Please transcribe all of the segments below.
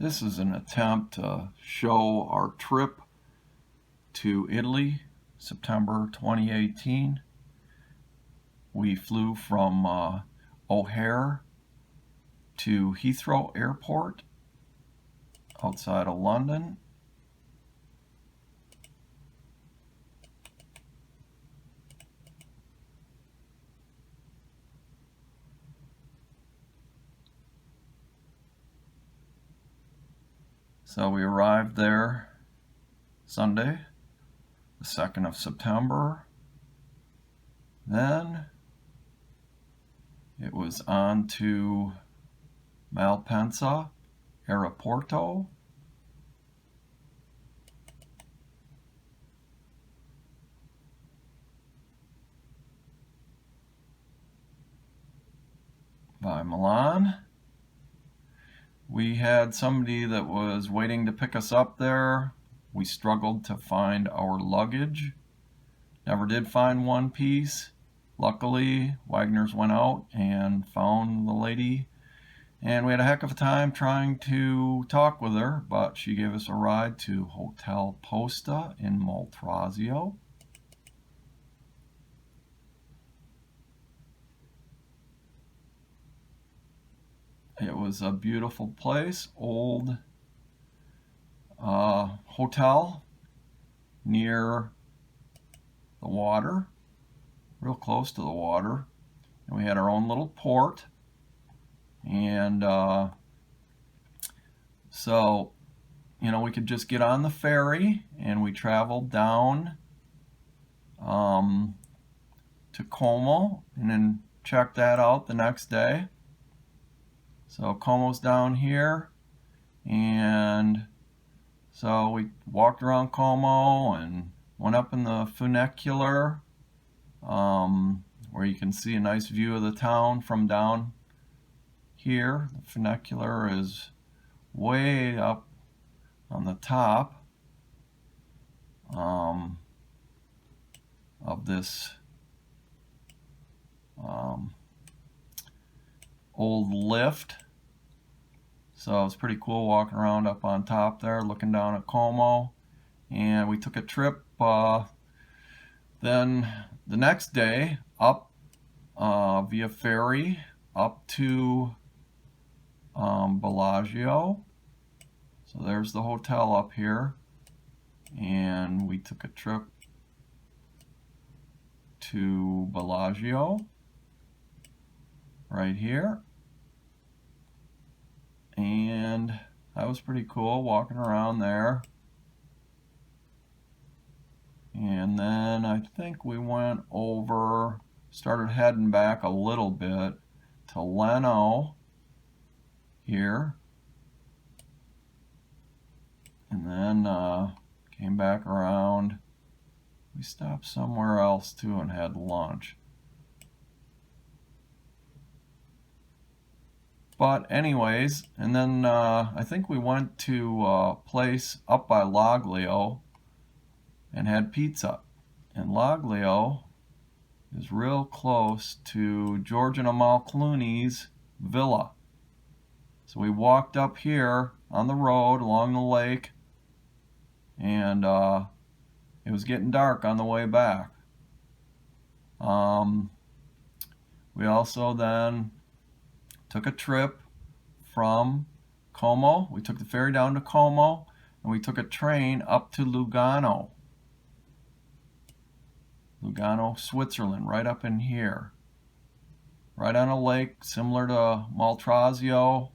This is an attempt to show our trip to Italy, September 2018. We flew from O'Hare to Heathrow Airport outside of London. So we arrived there Sunday, the 2nd of September. Then it was on to Malpensa, Aeroporto. By Milan. We had somebody that was waiting to pick us up there. We struggled to find our luggage. Never did find one piece. Luckily, Wagner's went out and found the lady, and we had a heck of a time trying to talk with her, but she gave us a ride to Hotel Posta in Maltrazio. It was a beautiful place, old hotel near the water, real close to the water. And we had our own little port. And so, we could just get on the ferry, and we traveled down to Como and then checked that out the next day. So Como's down here, and so we walked around Como and went up in the funicular, where you can see a nice view of the town from down here. The funicular is way up on the top of this old lift. So it's pretty cool walking around up on top there, looking down at Como. And we took a trip then the next day up via ferry up to Bellagio. So there's the hotel up here. And we took a trip to Bellagio right here. And that was pretty cool, walking around there. And then I think we went over, started heading back a little bit to Leno here. And then came back around. We stopped somewhere else too and had lunch. But anyways, and then I think we went to a place up by Laglio and had pizza. And Laglio is real close to George and Amal Clooney's villa. So we walked up here on the road along the lake, and it was getting dark on the way back. We also then took a trip from Como. We took the ferry down to Como, and we took a train up to Lugano. Lugano, Switzerland, right up in here. Right on a lake similar to Maltrazio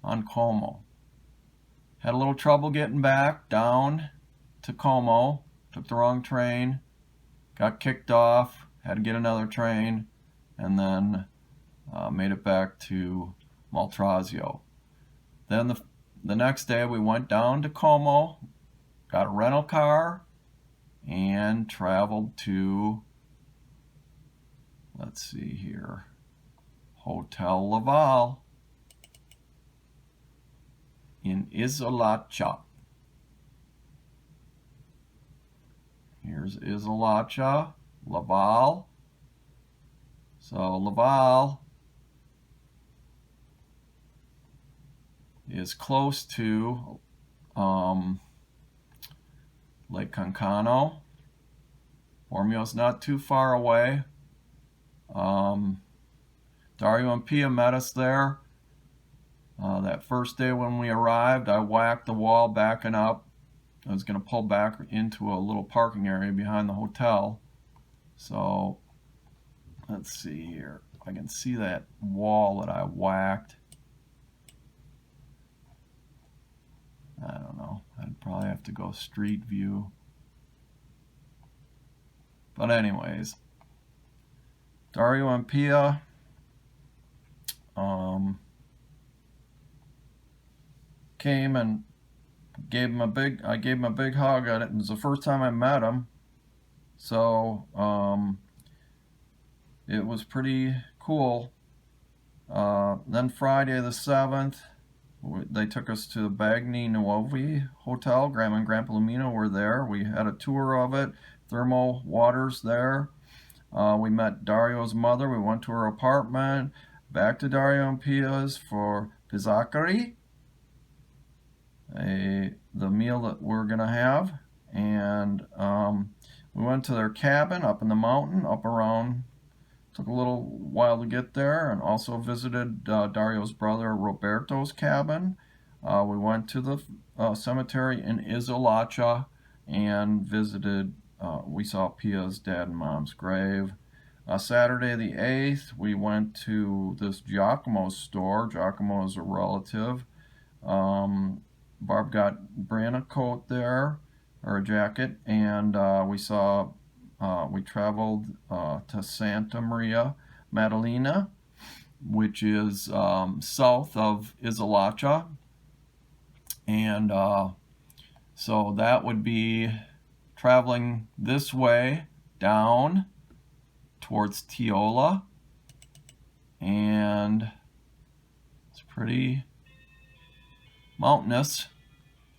on Como. Had a little trouble getting back down to Como. Took the wrong train. Got kicked off. Had to get another train. And then made it back to Maltrazio. Then the next day we went down to Como, got a rental car, and traveled to, let's see here, Hotel Laval in Isolaccia. Here's Isolaccia, Laval. So Laval is close to Lake Concano. Bormeo's not too far away. Dario and Pia met us there. That first day when we arrived, I whacked the wall backing up. I was going to pull back into a little parking area behind the hotel. So let's see here. I can see that wall that I whacked. I don't know. I'd probably have to go street view. But anyways, Dario and Pia came and gave him a big hug at it. It was the first time I met him. So it was pretty cool. Then Friday the 7th, they took us to the Bagni Nuovi Hotel. Grandma and Grandpa Lumino were there. We had a tour of it, thermal waters there. We met Dario's mother. We went to her apartment. Back to Dario and Pia's for pizzakari, the meal that we're going to have. And we went to their cabin up in the mountain, up around. Took a little while to get there, and also visited Dario's brother Roberto's cabin. We went to the cemetery in Isolacha and visited, we saw Pia's dad and mom's grave. Saturday the 8th, we went to this Giacomo's store. Giacomo is a relative. Barb got Brianna a coat there, or a jacket, and we traveled to Santa Maria Maddalena, which is south of Isolacha. And so that would be traveling this way down towards Tiola. And it's pretty mountainous.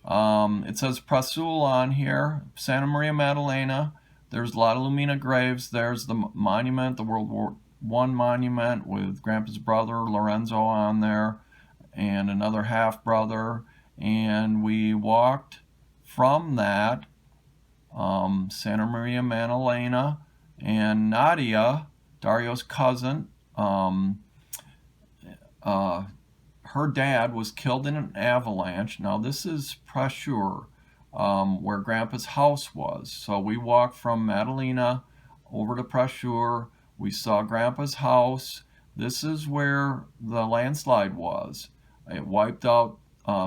It says Prasul on here, Santa Maria Maddalena. There's a lot of Lumina graves. There's the monument, the World War I monument with Grandpa's brother Lorenzo on there and another half-brother. And we walked from that, Santa Maria Maddalena, and Nadia, Dario's cousin, her dad was killed in an avalanche. Now this is Prashur, where Grandpa's house was. So we walked from Maddalena over to Prashur. We saw Grandpa's house. This is where the landslide was. It wiped out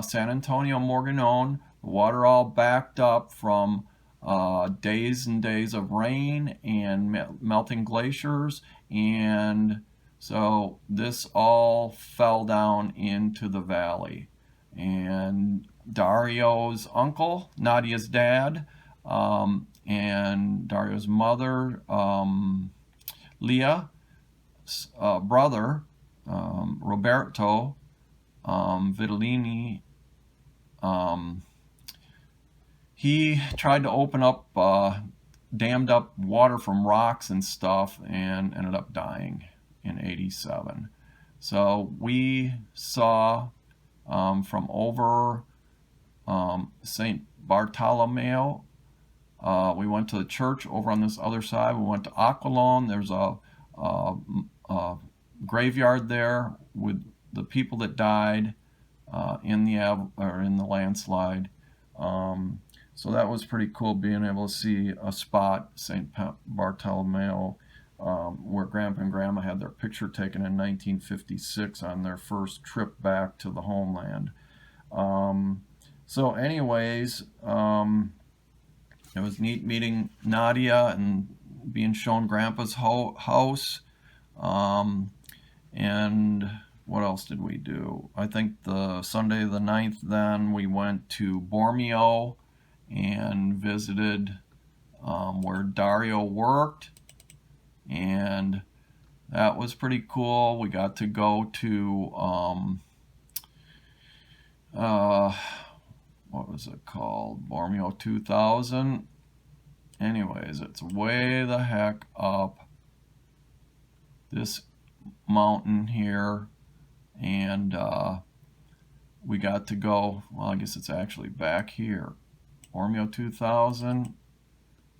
San Antonio Morganone. The water all backed up from days and days of rain and melting glaciers, and so this all fell down into the valley. And Dario's uncle, Nadia's dad, and Dario's mother, Leah's brother, Roberto Vitellini, he tried to open up dammed up water from rocks and stuff and ended up dying in 87. So we saw from over St. Bartolomeo, we went to the church over on this other side. We went to Aquilon. There's a graveyard there with the people that died in the landslide. So that was pretty cool, being able to see a spot, St. Bartolomeo, where Grandpa and Grandma had their picture taken in 1956 on their first trip back to the homeland. So anyways, it was neat meeting Nadia and being shown Grandpa's house. And what else did we do? I think the Sunday the 9th, then we went to Bormio and visited where Dario worked, and that was pretty cool. We got to go to what was it called? Bormio 2000. Anyways, it's way the heck up this mountain here, and we got to go, well, I guess it's actually back here, Bormio 2000,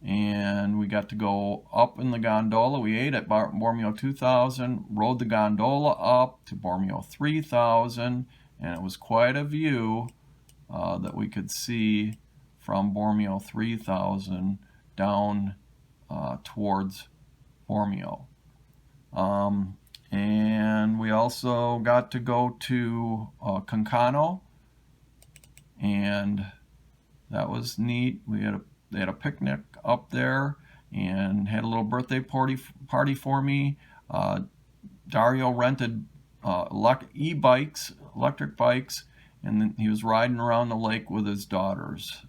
and we got to go up in the gondola. We ate at Bormio 2000, rode the gondola up to Bormio 3000, and it was quite a view that we could see from Bormio 3000 down towards Bormio. And we also got to go to Concano, and that was neat. They had a picnic up there and had a little birthday party for me. Dario rented e-bikes, electric bikes, and then he was riding around the lake with his daughters,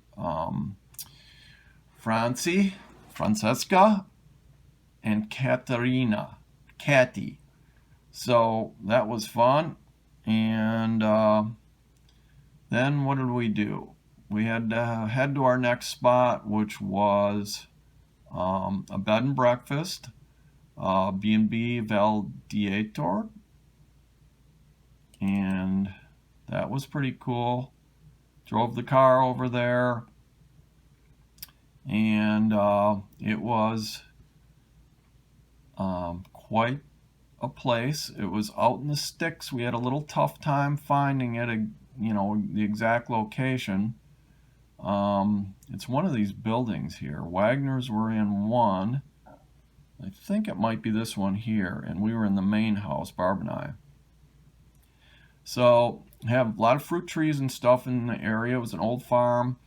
Francesca, and Catty. So that was fun. And then what did we do? We had to head to our next spot, which was a bed and breakfast, B&B Valdiator, and that was pretty cool. Drove the car over there, and it was quite a place. It was out in the sticks. We had a little tough time finding it, the exact location. It's one of these buildings here. Wagner's were in one. I think it might be this one here, and we were in the main house, Barb and I. So have a lot of fruit trees and stuff in the area. It was an old farm,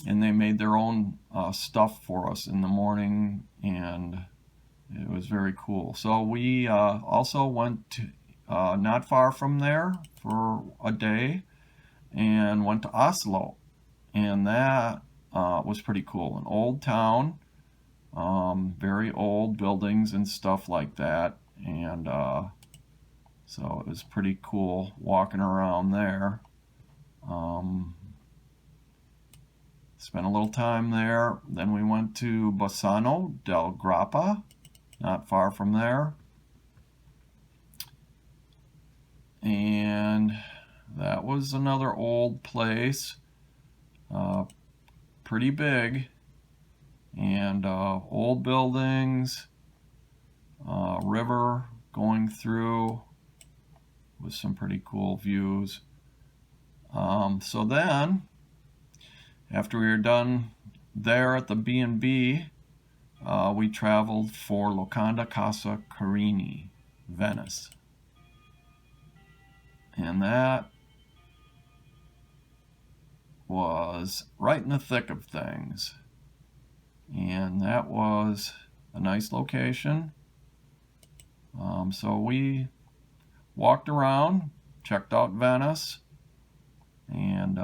and they made their own stuff for us in the morning, and it was very cool. So we also went to, not far from there for a day, and went to Oslo, and that was pretty cool. An old town, very old buildings and stuff like that, and so it was pretty cool walking around there. Spent a little time there. Then we went to Bassano del Grappa, not far from there. And that was another old place, pretty big, and old buildings, river going through with some pretty cool views. So then, after we were done there at the B&B, we traveled for Locanda Casa Carini, Venice. And that was right in the thick of things. And that was a nice location. So we walked around, checked out Venice, and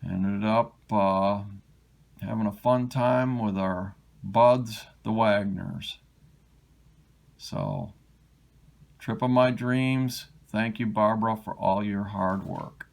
ended up having a fun time with our buds, the Wagners. So, trip of my dreams. Thank you, Barbara, for all your hard work.